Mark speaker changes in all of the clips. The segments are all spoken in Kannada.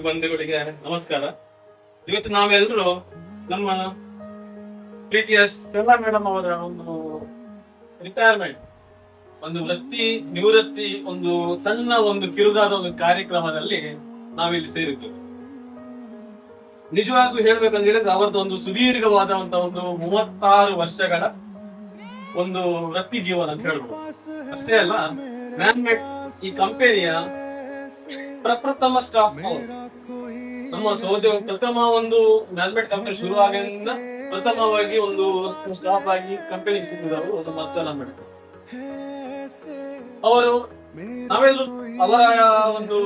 Speaker 1: ಬಂಧುಗಳಿಗೆ ನಮಸ್ಕಾರ. ಇವತ್ತು ನಾವೆಲ್ಲರೂ ನಮ್ಮ ಪ್ರೀತಿಯ ಸ್ಟೆಲ್ಲಾ ಮೇಡಮ್ ಅವರ ಒಂದು ರಿಟೈರ್ಮೆಂಟ್, ಒಂದು ವೃತ್ತಿ ನಿವೃತ್ತಿ, ಒಂದು ಸಣ್ಣ ಒಂದು ಕಿರುದಾದ ಒಂದು ಕಾರ್ಯಕ್ರಮದಲ್ಲಿ ನಾವಿಲ್ಲಿ ಸೇರಿದ್ದೇವೆ. ನಿಜವಾಗೂ ಹೇಳ್ಬೇಕಂತ ಹೇಳಿದ್ರೆ ಅವರದ್ದು ಒಂದು ಸುದೀರ್ಘವಾದಂತಹ ಒಂದು 36 ವರ್ಷಗಳ ಒಂದು ವೃತ್ತಿ ಜೀವನ ಅಂತ ಹೇಳ್ಬೋದು. ಅಷ್ಟೇ ಅಲ್ಲ, ಮ್ಯಾನ್ಮೇಡ್ ಈ ಕಂಪನಿಯ ಪ್ರಪ್ರಥಮ ಸ್ಟಾಫ್ ನಮ್ಮ ಪ್ರಥಮ ಒಂದು ಮ್ಯಾನ್ಮೇಡ್ ಕಂಪನಿ ಶುರು ಆಗಿಂದ ಪ್ರಥಮವಾಗಿ ಒಂದು ಸ್ಟಾಫ್ ಆಗಿ ಕಂಪನಿಗೆ ಸಿಕ್ಕಿದವರು ನಮ್ಮ ಅರ್ಚನಾ ಮೇಡಮ್ ಅವರು. ನಾವೆಲ್ಲರೂ ಅವರ ಒಂದು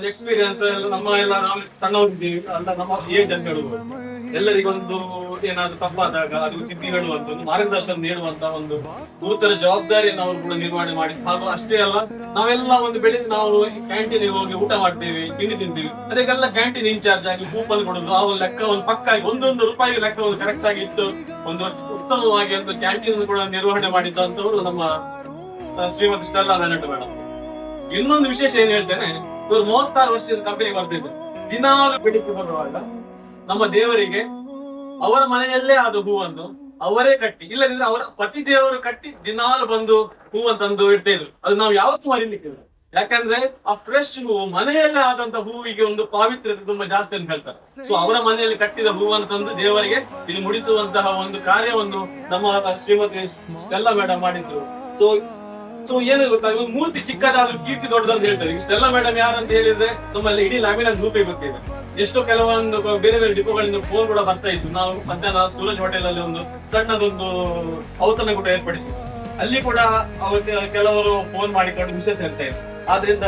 Speaker 1: ಎಕ್ಸ್ಪೀರಿಯನ್ಸ್ ನಮ್ಮ ಎಲ್ಲ ನಾವು ಸಣ್ಣವರಿದ್ದೀವಿ ಅಂತ ನಮ್ಮ ಏಜ್ ಅಂತ ಹೇಳ್ಬೋದು. ಎಲ್ಲರಿಗೊಂದು ಏನಾದ್ರು ತಪ್ಪಾದಾಗ ಅದು ತಿದ್ದಿ ಹೇಳುವಂತ ಒಂದು ಮಾರ್ಗದರ್ಶನ ನೀಡುವಂತ ಒಂದು ಗುರುತರ ಜವಾಬ್ದಾರಿಯನ್ನು ಅವರು ಕೂಡ ನಿರ್ವಹಣೆ ಮಾಡಿ, ಹಾಗೂ ಅಷ್ಟೇ ಅಲ್ಲ, ನಾವೆಲ್ಲ ಒಂದು ಬೆಳಿಗ್ಗೆ ನಾವು ಕ್ಯಾಂಟೀನ್ ಹೋಗಿ ಊಟ ಮಾಡ್ತೀವಿ, ತಿಂಡಿ ತಿಂತೀವಿ, ಅದಕ್ಕೆಲ್ಲ ಕ್ಯಾಂಟೀನ್ ಇನ್ಚಾರ್ಜ್ ಆಗಿ ಕೂಪನ್ ಕೊಡುದು, ಆ ಒಂದು ಲೆಕ್ಕ ಒಂದು ಪಕ್ಕಾಗಿ ಒಂದೊಂದು ರೂಪಾಯಿ ಲೆಕ್ಕ ಒಂದು ಕರೆಕ್ಟ್ ಆಗಿ ಇಟ್ಟು ಒಂದು ಉತ್ತಮವಾಗಿ ಒಂದು ಕ್ಯಾಂಟೀನ್ ಕೂಡ ನಿರ್ವಹಣೆ ಮಾಡಿದಂತವರು ನಮ್ಮ ಶ್ರೀಮತಿ ಸ್ಟೆಲ್ಲಾ ಮೇಡಮ್. ಇನ್ನೊಂದು ವಿಶೇಷ ಏನ್ ಹೇಳ್ತೇನೆ, ಇವರು 36 ವರ್ಷದ ಕಂಪನಿಗೆ ಬರ್ತಿದ್ರು. ದಿನಾಲು ಬೆಳಿಗ್ಗೆ ಬರುವಾಗ ನಮ್ಮ ದೇವರಿಗೆ ಅವರ ಮನೆಯಲ್ಲೇ ಆದ ಹೂವನ್ನು ಅವರೇ ಕಟ್ಟಿ, ಇಲ್ಲದಿದ್ರೆ ಅವರ ಪತಿ ದೇವರು ಕಟ್ಟಿ ದಿನಾಲು ಬಂದು ಹೂವಂತಂದು ಇಡ್ತಾ ಇದ್ರು. ಅದು ನಾವು ಯಾವತ್ತೂ ಮರಿಲಿಕ್ಕಿಲ್ಲ. ಯಾಕಂದ್ರೆ ಆ ಫ್ರೆಶ್ ಹೂವು ಮನೆಯಲ್ಲೇ ಆದಂತ ಹೂವಿಗೆ ಒಂದು ಪಾವಿತ್ರ್ಯತೆ ತುಂಬಾ ಜಾಸ್ತಿ ಅಂತ ಹೇಳ್ತಾರೆ. ಸೊ ಅವರ ಮನೆಯಲ್ಲಿ ಕಟ್ಟಿದ ಹೂವನ್ನು ತಂದು ದೇವರಿಗೆ ಇಲ್ಲಿ ಮುಡಿಸುವಂತಹ ಒಂದು ಕಾರ್ಯವನ್ನು ನಮ್ಮ ಶ್ರೀಮತಿ ಸ್ಟೆಲ್ಲಾ ಮೇಡಮ್ ಮಾಡಿದ್ರು. ಸೊ ಏನು ಗೊತ್ತಾ, ಮೂರ್ತಿ ಚಿಕ್ಕದಾದ್ರೂ ಕೀರ್ತಿ ದೊಡ್ಡದಂತ ಹೇಳ್ತಾರೆ. ಸ್ಟೆಲ್ಲಾ ಮೇಡಮ್ ಯಾರಂತ ಹೇಳಿದ್ರೆ ನಮ್ಮಲ್ಲಿ ಇಡೀ ಲ್ಯಾಮಿನ ಗ್ರೂಪೇ ಗೊತ್ತಿದೆ. ಎಷ್ಟೋ ಕೆಲವೊಂದು ಬೇರೆ ಬೇರೆ ಡಿಪೋಗಳಿಂದ ಫೋನ್ ಕೂಡ ಬರ್ತಾ ಇತ್ತು. ನಾವು ಮಧ್ಯಾಹ್ನ ಸೂರಜ್ ಹೋಟೆಲ್ ಅಲ್ಲಿ ಒಂದು ಸಣ್ಣದೊಂದು ಔತಣ ಕೂಡ ಏರ್ಪಡಿಸಿದ್ವಿ. ಅಲ್ಲಿ ಕೂಡ ಕೆಲವರು ಫೋನ್ ಮಾಡಿಕೊಂಡು ವಿಶೇಷ ಹೇಳ್ತಾ ಇದ್ರು. ಆದ್ರಿಂದ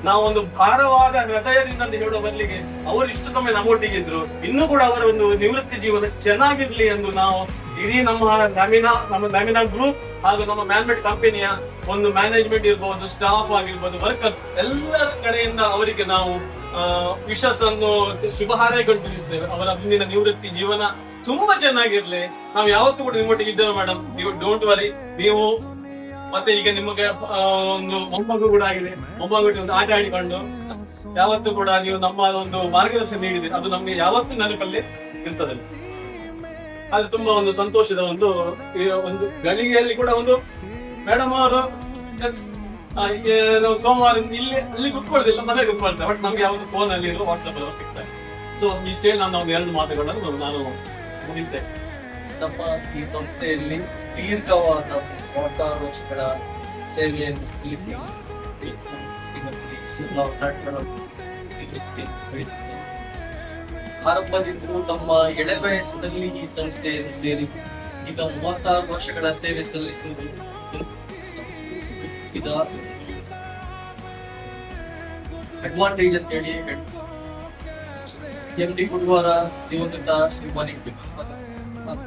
Speaker 1: ನಾವೊಂದು ಭಾರವಾದ ಹೃದಯದಿಂದ ಅಂತ ಹೇಳುವ ಬದಲಿಗೆ ಅವರು ಇಷ್ಟು ಸಮಯ ನಮ್ಮೊಟ್ಟಿಗೆ ಇದ್ರು, ಇನ್ನೂ ಕೂಡ ಅವರ ಒಂದು ನಿವೃತ್ತಿ ಜೀವನ ಚೆನ್ನಾಗಿರ್ಲಿ ಎಂದು ನಾವು ಇಡೀ ನಮ್ಮ ಲ್ಯಾಮಿನಾ ಗ್ರೂಪ್ ಹಾಗೂ ನಮ್ಮ ಮ್ಯಾನ್ಮೇಡ್ ಕಂಪನಿಯ ಒಂದು ಮ್ಯಾನೇಜ್ಮೆಂಟ್ ಇರ್ಬೋದು, ಸ್ಟಾಫ್ ಆಗಿರ್ಬೋದು, ವರ್ಕರ್ಸ್ ಎಲ್ಲರ ಕಡೆಯಿಂದ ಅವರಿಗೆ ನಾವು ವಿಶ್ವಾಸವನ್ನು ಶುಭ ಹಾರೈಗಳು ತಿಳಿಸ್ತೇವೆ. ಅವರ ಮುಂದಿನ ನಿವೃತ್ತಿ ಜೀವನ ತುಂಬಾ ಚೆನ್ನಾಗಿರ್ಲಿ. ನಾವು ಯಾವತ್ತೂ ಕೂಡ ನಿಮ್ಮೊಟ್ಟಿಗೆ ಇದ್ದೇವೆ ಮೇಡಮ್, ನೀವು ಡೋಂಟ್ ವರಿ. ನೀವು ಮತ್ತೆ ಈಗ ನಿಮಗೆ ಒಂದು ಮೊಮ್ಮಗು ಕೂಡ ಆಗಿದೆ, ಮೊಮ್ಮಗು ಒಂದು ಆಟ ಆಡಿಕೊಂಡು ಯಾವತ್ತೂ ಕೂಡ ನೀವು ನಮ್ಮ ಒಂದು ಮಾರ್ಗದರ್ಶನ ನೀಡಿದೆ, ಅದು ನಮ್ಗೆ ಯಾವತ್ತೂ ನೆನಪಲ್ಲಿ ಇರ್ತದೆ. ಅದು ತುಂಬಾ ಒಂದು ಸಂತೋಷದ ಒಂದು ಗಳಿಗೆಯಲ್ಲಿ ಕೂಡ ಒಂದು ಮೇಡಮ್ ಅವರು ಸೋಮವಾರ ಅಲ್ಲಿ ಕುತ್ಕೊಳ್ದಿಲ್ಲ, ಮನೆಗೆ ಕುತ್ಕೊಳ್ತಾರೆ. ಬಟ್ ನಮ್ಗೆ ಯಾವ್ದು ಫೋನ್ ಅಲ್ಲಿ ಇರೋ ವಾಟ್ಸ್ಆಪ್ ಅಲ್ಲಿ ಸಿಗ್ತಾರೆ. ಸೊ ಇಷ್ಟೇ ನಾನು ಒಂದು 2 ಮಾತುಗಳನ್ನು ನಾನು ಮುಗಿಸ್ತೇನೆ.
Speaker 2: ನಮ್ಮ ಈ ಸಂಸ್ಥೆಯಲ್ಲಿ ದೀರ್ಘವಾದ 36 ವರ್ಷಗಳ ಸೇವೆಯನ್ನು ಸಲ್ಲಿಸಿ ಆರಂಭದಿಂದಲೂ ನಮ್ಮ ಎಳೆ ವಯಸ್ಸಿನಲ್ಲಿ ಈ ಸಂಸ್ಥೆಯನ್ನು ಸೇರಿ ಈಗ 36 ವರ್ಷಗಳ ಸೇವೆ ಸಲ್ಲಿಸುವುದು ಅಡ್ವಾಂಟೇಜ್ ಅಂತ ಹೇಳಿ ಎಂ ಡಿ ಗುರುವಾರ ದಿವಂಗತ ಶ್ರೀಮಾನಿಗೆ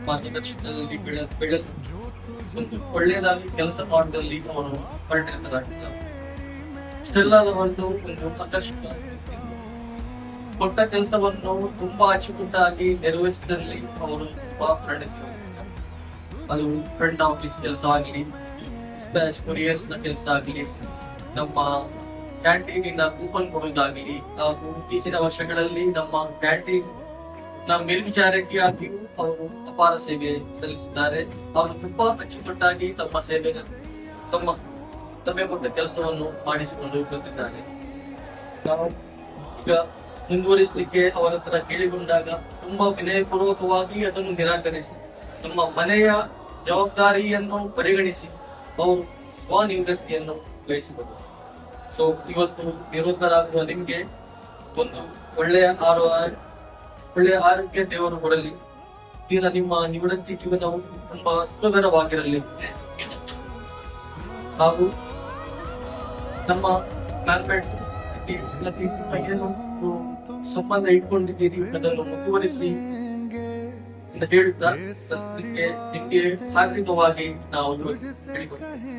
Speaker 2: ಮಾರ್ಗದರ್ಶನದಲ್ಲಿ ಬೆಳೆದು ಒಂದು ಒಳ್ಳೆಯದಾಗಿ ಕೆಲಸ ಮಾಡುವುದರಲ್ಲಿ ಅವರು ಪರಿಣಿತರಾಗಿದ್ದಾರೆ. ಇಷ್ಟೆಲ್ಲದ ಒಂದು ಆಕರ್ಷಕ ಕೊಟ್ಟ ಕೆಲಸವನ್ನು ತುಂಬಾ ಅಚ್ಚುಕಟ್ಟಾಗಿ ನೆರವೇರಿಸಿದಲ್ಲಿ ಅವರು ತುಂಬಾ ಪರಿಣಿತರಾಗಿದ್ದಾರೆ. ಅದು ಫ್ರಂಟ್ ಆಫೀಸ್ ಕೆಲಸ ಆಗಲಿ, ಡಿಸ್ಪ್ಯಾಚ್ ಕೊರಿಯರ್ಸ್ ನ ಕೆಲಸ ಆಗಲಿ, ನಮ್ಮ ಕ್ಯಾಂಟೀನಿನ ಕೂಪನ್ ಕೊಡುವುದಾಗಲಿ, ಹಾಗೂ ಇತ್ತೀಚಿನ ವರ್ಷಗಳಲ್ಲಿ ನಮ್ಮ ಕ್ಯಾಂಟೀನ್ ಮೇಲ್ವಿಚಾರಕಿಯಾಗಿಯೂ ಅವರು ಅಪಾರ ಸೇವೆ ಸಲ್ಲಿಸಿದ್ದಾರೆ. ಅವರು ತುಂಬಾ ಅಚ್ಚುಕಟ್ಟಾಗಿ ತಮ್ಮ ಸೇವೆ ತಮ್ಮ ಕೊಟ್ಟ ಕೆಲಸವನ್ನು ಮಾಡಿಸಿಕೊಂಡು ಬಂದಿದ್ದಾರೆ. ನಾವು ಈಗ ಮುಂದುವರಿಸಲಿಕ್ಕೆ ಅವರ ಹತ್ರ ಕೇಳಿಕೊಂಡಾಗ ತುಂಬಾ ವಿನಯಪೂರ್ವಕವಾಗಿ ಅದನ್ನು ನಿರಾಕರಿಸಿ ನಮ್ಮ ಮನೆಯ ಜವಾಬ್ದಾರಿಯನ್ನು ಪರಿಗಣಿಸಿ ಅವರು ಸ್ವನಿವೃತ್ತಿಯನ್ನು ಬಯಸಿದರು. ಸೊ ಇವತ್ತು ನಿವೃತ್ತರಾಗುವ ನಿಮ್ಗೆ ಒಂದು ಒಳ್ಳೆಯ ಆರೋಗ್ಯ ದೇವರು ಕೊಡಲಿ. ಈಗ ನಿಮ್ಮ ನಿವೃತ್ತಿ ಜೀವನವು ತುಂಬಾ ಸುಖಕರವಾಗಿರಲಿ. ಹಾಗೂ ನಮ್ಮ ಮ್ಯಾನ್ಮೇಡ್ ಏನು ಸಂಬಂಧ ಇಟ್ಕೊಂಡಿದ್ದೀರಿ ಅದನ್ನು ಮುಂದುವರಿಸಿ ಅಂತ ಹೇಳುತ್ತಾ ನಿಮ್ಗೆ ಹಾರ್ದಿಕವಾಗಿ ನಾವು ಹೇಳಿಕೊಡ್ತೇವೆ.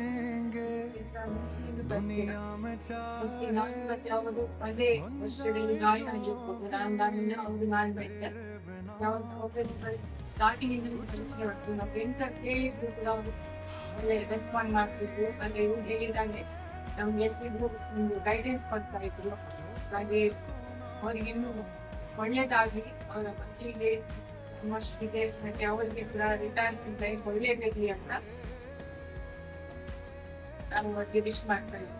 Speaker 3: ಸ್ಟಾರ್ಟಿಂಗ್ ರೆಸ್ಪಾಂಡ್ ಮಾಡ್ತಿದ್ರು. ಅಂದ್ರೆ ಹೇಳಿದಾಗೆ ನಮ್ಗೆ ಎಲ್ರಿಗೂ ಒಂದು ಗೈಡೆನ್ಸ್ ಕೊಡ್ತಾ ಇದ್ರು. ಹಾಗೆ ಅವರಿಗಿನ್ನೂ ಒಳ್ಳೇದಾಗಿ ಅವರ ಮಕ್ಕಳಿಗೆ ನಮ್ಮಷ್ಟಿಗೆ ಮತ್ತೆ ಅವರಿಗೆ ಕೂಡ ರಿಟೈರ್ಮೆಂಟ್ ಲೈಫ್ ಒಳ್ಳೇದಿರಲಿ ಅಂತ ನಾನು ಅವರಿಗೆ ವಿಶ್ ಮಾಡ್ತಾ ಇದ್ದೀನಿ.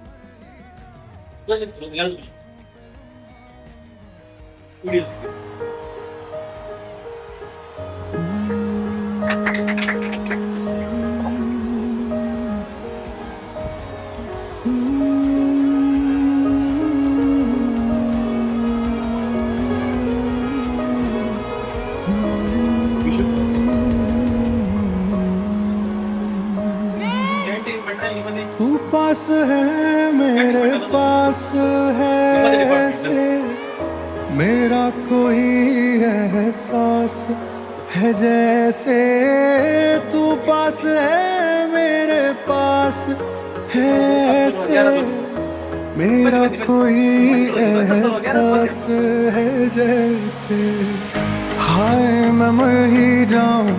Speaker 4: तू पास है मेरे पास है ऐसे मेरा कोई एहसास है जैसे तू पास है मेरे पास है ऐसे मेरा कोई एहसास है जैसे हाय मैं मर ही जाऊं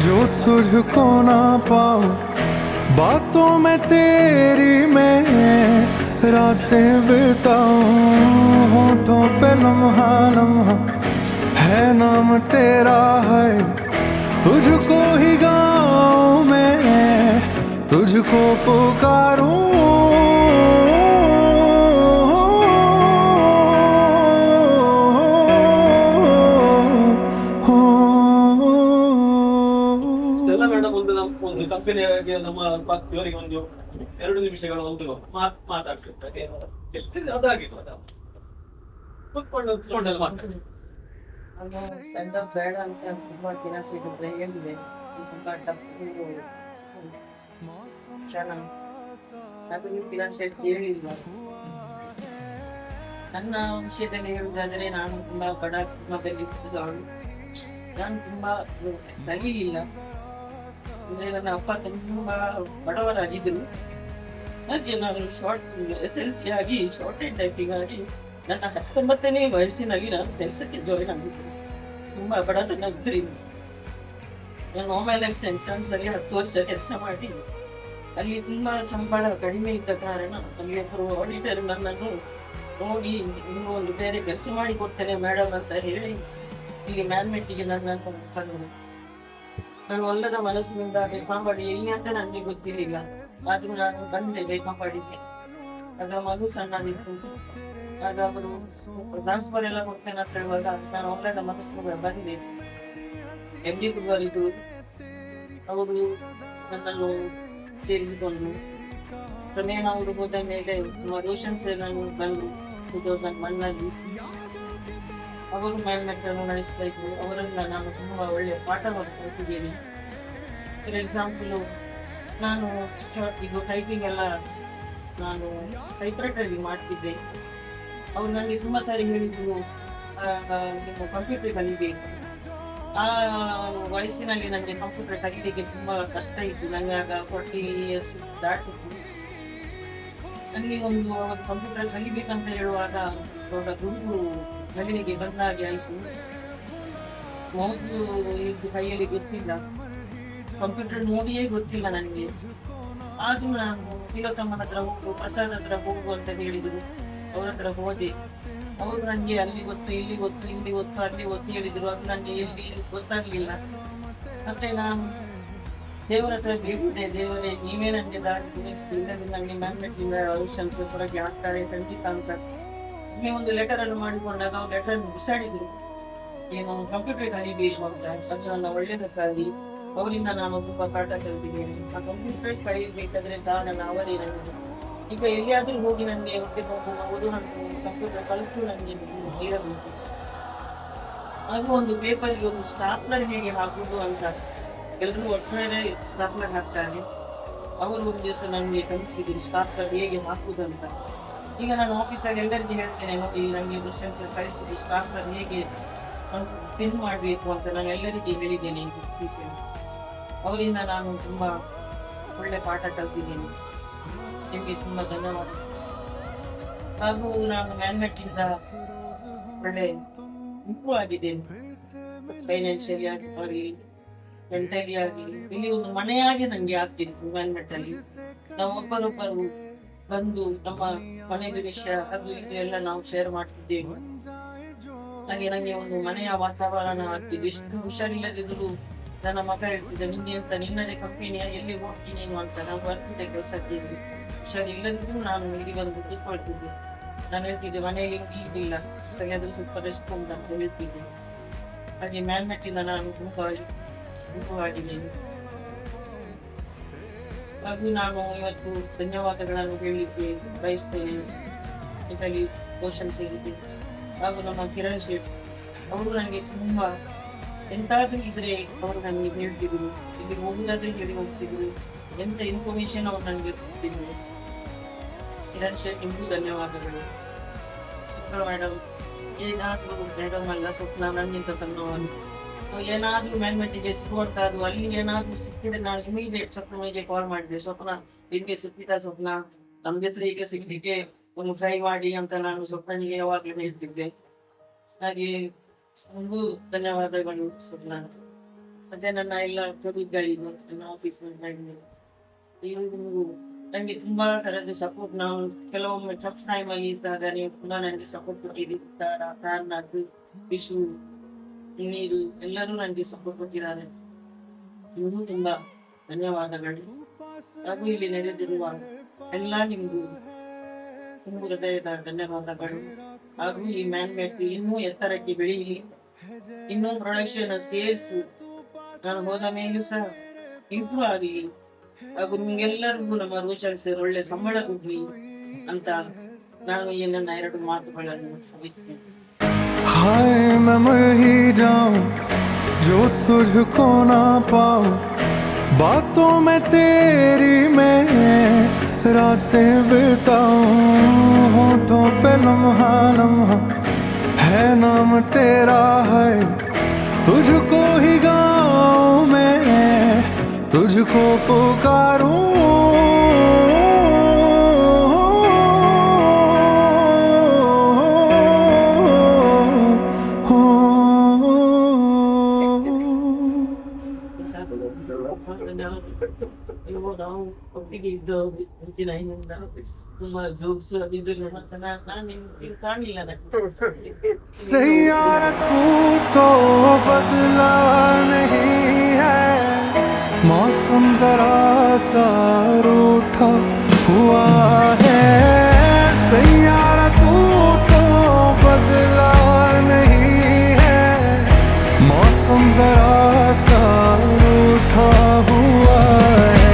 Speaker 4: जो तुझको ना पाऊं बातों में तेरी मैं रातें बिताऊं होठों पे लम्हा लम्हा है नाम तेरा है तुझको ही गाऊं मैं तुझको पुकारूं
Speaker 1: ಇಷ್ಟೆಲ್ಲ ಮೇಡಮ್ ಒಂದು ಕಂಪನಿಯಾಗಿ ನಮ್ಮ ಇವರಿಗೆ ಒಂದು 2 ನಿಮಿಷಗಳ ಒಂದು ಮಾತಾಡ್ತಿರ್ತಾರೆ ಅದಾಗಿತ್ತು ಅದು ಕುತ್ಕೊಂಡೆಲ್ಲ ಮಾತಾಡಿ
Speaker 2: ಅದು ಸೆಂಡ್ ಆಫ್ ಬೇಡ ಅಂತ ತುಂಬಾ ದಿನ ಸಿಗುತ್ತೆ ಏನಿದೆ ತುಂಬಾ ಟಫ್ ಕ್ಷಣ. ಅದು ನೀವು ಫಿನಾನ್ಷಿಯಲ್ ಹೇಳಿಲ್ಲ. ನನ್ನ ವಿಷಯದಲ್ಲಿ ಹೇಳುವುದಾದರೆ ನಾನು ತುಂಬಾ ಬಡ ಕುಟುಂಬದಲ್ಲಿ ಹುಟ್ಟಿದವಳು. ನಾನು ತುಂಬಾ ಕಲೀಲಿಲ್ಲ. ಅಂದ್ರೆ ನನ್ನ ಅಪ್ಪ ತುಂಬಾ ಬಡವರಾಗಿದ್ದರು. ಹಾಗೆ ನಾನು SLC ಆಗಿ ಶಾರ್ಟ್ ಅಂಡ್ ಟೈಪಿಂಗ್ ಆಗಿ ನನ್ನ 19ನೇ ವಯಸ್ಸಿನಲ್ಲಿ ನಾನು ಕೆಲಸಕ್ಕೆ ಜಾಯಿನ್ ಆಗಿದ್ದೆ. ತುಂಬಾ ಬಡತನ ಇದ್ರಿಂದ ನಾನು ಆಮೇಲೆ ಸೆನ್ಸನ್ಸ್ ಅಲ್ಲಿ 10 ವರ್ಷ ಕೆಲಸ ಮಾಡಿ ಅಲ್ಲಿ ತುಂಬಾ ಸಂಬಳ ಕಡಿಮೆ ಇದ್ದ ಕಾರಣ ಅಲ್ಲಿ ಒಬ್ಬರು ಆಡಿಟರ್ ನನ್ನನ್ನು ನೋಡಿ ಇನ್ನೂ ಒಂದು ಬೇರೆ ಕೆಲಸ ಮಾಡಿ ಕೊಡ್ತೇನೆ ಮೇಡಮ್ ಅಂತ ಹೇಳಿ ಇಲ್ಲಿ ಮ್ಯಾನ್ಮೆಟ್ಟಿಗೆ ನನ್ನನ್ನು ಬಂದರು. ನಾನು ಒಲ್ಲದ ಮನಸ್ಸಿನಿಂದ ಬೇಕಾಂಬಡಿ ಎಲ್ಲಿ ಅಂತ ನನಗೆ ಗೊತ್ತಿರಲಿಲ್ಲ. ಆದ್ರೂ ನಾನು ಬಂದೆ ಬೇಕಾಂಬಡಿಗೆ. ಆಗ ಮಗು ಸಣ್ಣದಿತ್ತು. ಆಗ ಅವರು ಟ್ರಾನ್ಸ್ಫರ್ ಎಲ್ಲ ಕೊಡ್ತೇನೆ ಅಂತ ಹೇಳುವಾಗ ನಾನು ಒಲ್ಲದ ಮನಸ್ಸಿನಿಂದ ಬಂದೆ. MD ಕುಮಾರಿದ್ರು ಅವರು ನನ್ನನ್ನು ಸೇರಿಸಿಕೊಂಡು ಕ್ರಮೇಣ ಅವರು ಹೋದ ಮೇಲೆ ರೋಷನ್ ಸರ್ ನಾನು ಬಂದು 2001 ಅವರು ಮ್ಯಾನ್ಮೆಟ್ಟನ್ನು ನಡೆಸ್ತಾ ಇದ್ರು. ಅವರನ್ನ ನಾನು ತುಂಬಾ ಒಳ್ಳೆಯ ಪಾಠವನ್ನು ಕಲಿತಿದ್ದೇನೆ. ಫಾರ್ ಎಕ್ಸಾಂಪಲ್ ನಾನು ಇದು ಟೈಪಿಂಗ್ ಎಲ್ಲ ನಾನು ಟೈಪ್ರೈಟರ್ ಮಾಡ್ತಿದ್ದೆ. ಅವರು ನನಗೆ ತುಂಬಾ ಸಾರಿ ಹೇಳಿದ್ರು ನೀವು ಕಂಪ್ಯೂಟರ್ ಕಲಿಬೇಕು. ಆ ವಯಸ್ಸಿನಲ್ಲಿ ನನಗೆ ಕಂಪ್ಯೂಟರ್ ಕಲಿಲಿಕ್ಕೆ ತುಂಬಾ ಕಷ್ಟ ಇತ್ತು. ನನಗೆ ಆಗ 40 years ದಾಟಿತ್ತು. ನನಗೆ ಒಂದು ಕಂಪ್ಯೂಟರ್ ಕಲಿಬೇಕಂತ ಹೇಳುವಾಗ ದೊಡ್ಡ ಗುರುಗಳು ಮನೆಗೆ ಬಂದಾಗೆ ಆಯಿತು. ಮೌಸ್ ಇದ್ದು ಕೈಯಲ್ಲಿ ಗೊತ್ತಿಲ್ಲ, ಕಂಪ್ಯೂಟರ್ ನೋಡಿಯೇ ಗೊತ್ತಿಲ್ಲ ನನಗೆ. ಆದ್ರೂ ನಾನು ತಿಲಕಮ್ಮನ ಹತ್ರ ಹೋಗು, ಪ್ರಸಾದ್ ಹತ್ರ ಹೋಗು ಅಂತ ಹೇಳಿದ್ರು. ಅವ್ರ ಹತ್ರ ಹೋದೆ. ಅವರು ನನಗೆ ಅಲ್ಲಿ ಗೊತ್ತು, ಇಲ್ಲಿ ಗೊತ್ತು, ಇಲ್ಲಿ ಗೊತ್ತು, ಅಲ್ಲಿ ಗೊತ್ತು ಹೇಳಿದ್ರು. ಅದು ನನಗೆ ಎಲ್ಲಿ ಗೊತ್ತಾಗ್ಲಿಲ್ಲ. ಮತ್ತೆ ನಾನು ದೇವರ ಹತ್ರ ಬೇಕಿದೆ, ದೇವರೇ ನೀವೇ ನನಗೆ ದಾರಿ ತೋರಿಸಿ, ಇಲ್ಲದೆ ನನಗೆ ಮ್ಯಾನ್ಮೆಟ್ಟಿಂದ ಆಯುಷ್ಯನ್ಸ್ ಹೊರಗೆ ಆಗ್ತಾರೆ ಖಂಡಿತ ಅಂತ ಇಲ್ಲಿ ಒಂದು ಲೆಟರ್ ಅನ್ನು ಮಾಡಿಕೊಂಡಾಗ ಅವ್ರು ಲೆಟರ್ ಬಿಸಾಡಿದ್ರು. ಏನು ಕಂಪ್ಯೂಟರ್ ಕಲಿಬೇಕು ಅಂತ. ಅದು ನನ್ನ ಒಳ್ಳೆಯದಕ್ಕಾಗಿ ಅವರಿಂದ ನಾನು ತುಂಬಾ ಪಾಠ ಕಲಿತಿದ್ದೇನೆ. ಆ ಕಂಪ್ಯೂಟರ್ ಕಲಿಬೇಕಾದ್ರೆ ಕಾರಣ ಅವರೇ ನನಗೆ. ಈಗ ಎಲ್ಲಿಯಾದ್ರೂ ಹೋಗಿ ನನಗೆ ಹೊಟ್ಟೆ ಹೋಗುವುದು ಕಂಪ್ಯೂಟರ್ ಕಲಿತು ನನಗೆ ನೀಡಬೇಕು. ಹಾಗೂ ಒಂದು ಪೇಪರ್ಗೆ ಒಂದು ಸ್ಟಾಪ್ಲರ್ ಹೇಗೆ ಹಾಕುವುದು ಅಂತ ಎಲ್ಲರೂ ಒಟ್ಟಾರೆ ಸ್ಟಾಪ್ಲರ್ ಹಾಕ್ತಾರೆ. ಅವರು ಒಂದು ದಿವಸ ನನಗೆ ಕಲಿಸಿದ್ರು ಸ್ಟಾಪ್ಲರ್ ಹೇಗೆ ಹಾಕುವುದಂತ. ಈಗ ನಾನು ಆಫೀಸಲ್ಲಿ ಎಲ್ಲರಿಗೆ ಹೇಳ್ತೇನೆ, ನೋಡಿ ನನಗೆ ಕ್ವಶನ್ಸ್ ಕಲಿಸಿದ್ರು ಸ್ಟಾಪ್ಲರ್ ಹೇಗೆ ಪಿನ್ ಮಾಡಬೇಕು ಅಂತ ನಾನು ಎಲ್ಲರಿಗೆ ಹೇಳಿದ್ದೇನೆ ಆಫೀಸಲ್ಲಿ. ಅವರಿಂದ ನಾನು ತುಂಬಾ ಒಳ್ಳೆ ಪಾಠ ಕಲ್ತಿದ್ದೇನೆ. ನಿಮಗೆ ತುಂಬಾ ಧನ್ಯವಾದ. ಹಾಗೂ ನಾನು ಮ್ಯಾನ್ಮೆಟ್ಟಿಂದ ಒಳ್ಳೆ ಇಂಪ್ರೂವ್ ಆಗಿದ್ದೇನೆ. ಫೈನಾನ್ಷಿಯಲಿ ಆಗಲಿ ಮೆಂಟಲಿ ಆಗಲಿ ಇಲ್ಲಿ ಒಂದು ಮನೆಯಾಗಿ ನನಗೆ ಆಗ್ತಿತ್ತು ಮ್ಯಾನ್ಮೆಟ್ಟಲ್ಲಿ. ನಾವು ಒಬ್ಬರೊಬ್ಬರು ಬಂದು ನಮ್ಮ ಮನೆಯ ವಿಷಯ ಅದು ಇದು ಎಲ್ಲ ನಾವು ಶೇರ್ ಮಾಡ್ತಿದ್ದೇವೆ. ಹಾಗೆ ನನಗೆ ಒಂದು ಮನೆಯ ವಾತಾವರಣ ಆಗ್ತಿದೆ. ಎಷ್ಟು ಹುಷಾರಿಲ್ಲದಿದ್ರು ನನ್ನ ಮಗ ಹೇಳ್ತಿದ್ದೆ, ನಿನ್ನೆ ಅಂತ ನಿನ್ನದೇ ಕಂಪನಿಯ ಎಲ್ಲಿ ಹೋಗ್ತೀನಿ ನೀನು ಅಂತ. ನಾವು ಬರ್ತಿದ್ದೆ ಕೆಲಸಕ್ಕೆ, ಹುಷಾರಿಲ್ಲದಿದ್ರು ನಾನು ಇಲ್ಲಿ ಬಂದು ಕೂತ್ಕೊಳ್ತಿದ್ದೆ. ನಾನು ಹೇಳ್ತಿದ್ದೆ ಮನೆಯಲ್ಲಿ ಇದಿಲ್ಲ, ಸರಿಯಾದ್ರೂ ಸ್ವಲ್ಪ ರೆಸ್ಟ್ ಉಂಟು ಅಂತ ಹೇಳ್ತಿದ್ದೆ. ಹಾಗೆ ಮ್ಯಾಲ್ಮೆಟ್ಟಿಂದ ನಾನು ಗುಂಪುವಾಗಿದ್ದೇನೆ. ಹಾಗೂ ನಾನು ಇವತ್ತು ಧನ್ಯವಾದಗಳನ್ನು ಹೇಳಲಿಕ್ಕೆ ಬಯಸ್ತೇನೆ ಇಟಲಿ ಪೋಷನ್ ಸೇರಿದೆ. ಹಾಗೂ ನಮ್ಮ ಕಿರಣ್ ಶೆಟ್ ಅವರು ನನಗೆ ತುಂಬಾ ಎಂತಾದ್ರೂ ಇದ್ರೆ ಅವರು ನನಗೆ ಹೇಳ್ತಿದ್ರು, ಇಲ್ಲಿ ಹೋಗುದಾದ್ರೆ ಹೇಳಿ ಹೋಗ್ತಿದ್ರು, ಎಂತ ಇನ್ಫಾರ್ಮೇಶನ್ ಅವ್ರು ನನಗೆ ಕೊಡ್ತಿದ್ರು. ಕಿರಣ್ ಶೆಟ್ ನಿಮಗೂ ಧನ್ಯವಾದಗಳು. ಸ್ವಪ್ನ ಮೇಡಮ್ ಏನಾದ್ರೂ ಮೇಡಮ್ ಅಲ್ಲ, ಸ್ವಪ್ನ ನನ್ನಿಂತ ಸಣ್ಣವನು. ಸೊ ಏನಾದ್ರೂ ಮ್ಯಾನ್ಮೆಂಟಿಗೆ ಸಿಗುವಂತಹದ್ದು ಅಲ್ಲಿ ಏನಾದ್ರೂ ಸಿಕ್ಕಿದ್ರೆ ನಾನು ಇಮಿಡಿಯೇಟ್ ಸ್ವಪ್ನಿಗೆ ಕಾಲ್ ಮಾಡಿದೆ, ಸ್ವಪ್ನ ನಿಮ್ಗೆ ಸಿಕ್ಕಿದ ಸ್ವಪ್ನ, ನಮ್ಗೆ ಹೀಗೆ ಸಿಗ್ಲಿಕ್ಕೆ ಒಂದು ಟ್ರೈ ಮಾಡಿ ಅಂತ ನಾನು ಸ್ವಪ್ನಿಗೆ ಯಾವಾಗ್ಲೂ ಹೇಳ್ತಿದ್ದೆ. ಹಾಗೆ ನಿಮಗೂ ಧನ್ಯವಾದಗಳು ಸ್ವಪ್ನ. ಮತ್ತೆ ನನ್ನ ಎಲ್ಲ ಕೊಲೀಗ್ಗಳಿಗೂ, ನನ್ನ ಆಫೀಸ್ ನನಗೆ ತುಂಬಾ ತರದ್ದು ಸಪೋರ್ಟ್. ನಾವು ಕೆಲವೊಮ್ಮೆ ಟಫ್ ಟೈಮ್ ಅಲ್ಲಿ ಇದ್ದಾಗ ನೀವು ತುಂಬಾ ನನಗೆ ಸಪೋರ್ಟ್ ಕೊಟ್ಟಿದ್ದೀರಿ. ಕಾರ್ನಾಥ್, ವಿಶು, ನೀರು ಎಲ್ಲರೂ ನನಗೆ ಸಪೋರ್ಟ್ ಕೊಟ್ಟಿದ್ದಾರೆ. ನಿಮಗೂ ತುಂಬಾ ಧನ್ಯವಾದಗಳು. ಹಾಗೂ ಇಲ್ಲಿ ನೆರೆದಿರುವ ಎಲ್ಲ ನಿಮಗೂ ತುಂಬ ಹೃದಯದ ಧನ್ಯವಾದಗಳು. ಹಾಗೂ ಈ ಮ್ಯಾನ್ಮೇಟ್ ಇನ್ನೂ ಎತ್ತರಕ್ಕೆ ಬೆಳೆಯಲಿ, ಇನ್ನೂ ಪ್ರೊಡಕ್ಷನ್ ಸೇಲ್ಸ್ ನಾನು ಹೋದ ಮೇಲೂ ಸಹ ಇಂಪ್ರೂವ್ ಆಗಲಿ. ಹಾಗೂ ನಿಮ್ಗೆಲ್ಲರಿಗೂ ನಮ್ಮ ರೋಷನ್ ಸರ್ ಒಳ್ಳೆ ಸಂಬಳ ಕೊಡ್ಲಿ ಅಂತ ನಾನು ಈ ನನ್ನ 2 ಮಾತುಗಳನ್ನು ಮುಗಿಸ್ತೇನೆ.
Speaker 4: हाय मैं मर ही जाऊं जो तुझको ना पाऊं, बातों में तेरी मैं रातें बिताऊं, होठों पे लम्हा लम्हा है नाम तेरा है, तुझको ही गाऊं मैं, तुझको पुकारूं.
Speaker 2: ನಾವು ಒಟ್ಟಿಗೆ ಇದ್ದು ತುಂಬಾ ಜೋಕ್ಸ್ ಅದಿದ್ರು ನಾನು ಕಾಣಲಿಲ್ಲ ನನಗೆ.
Speaker 4: सैयारा तू तो बदला नहीं है, मौसम जरा सा रूठा हुआ है. सैयारा तू तो बदला नहीं है, मौसम जरा सा रूठा हुआ है.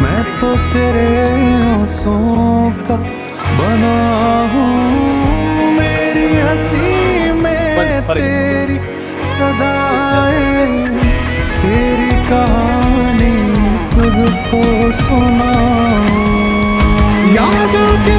Speaker 4: मैं तो तेरे आंसुओं का बना हूँ, मेरी हंसी में तेरी सदाएं, तेरी कहानी खुद को सुना. यादों के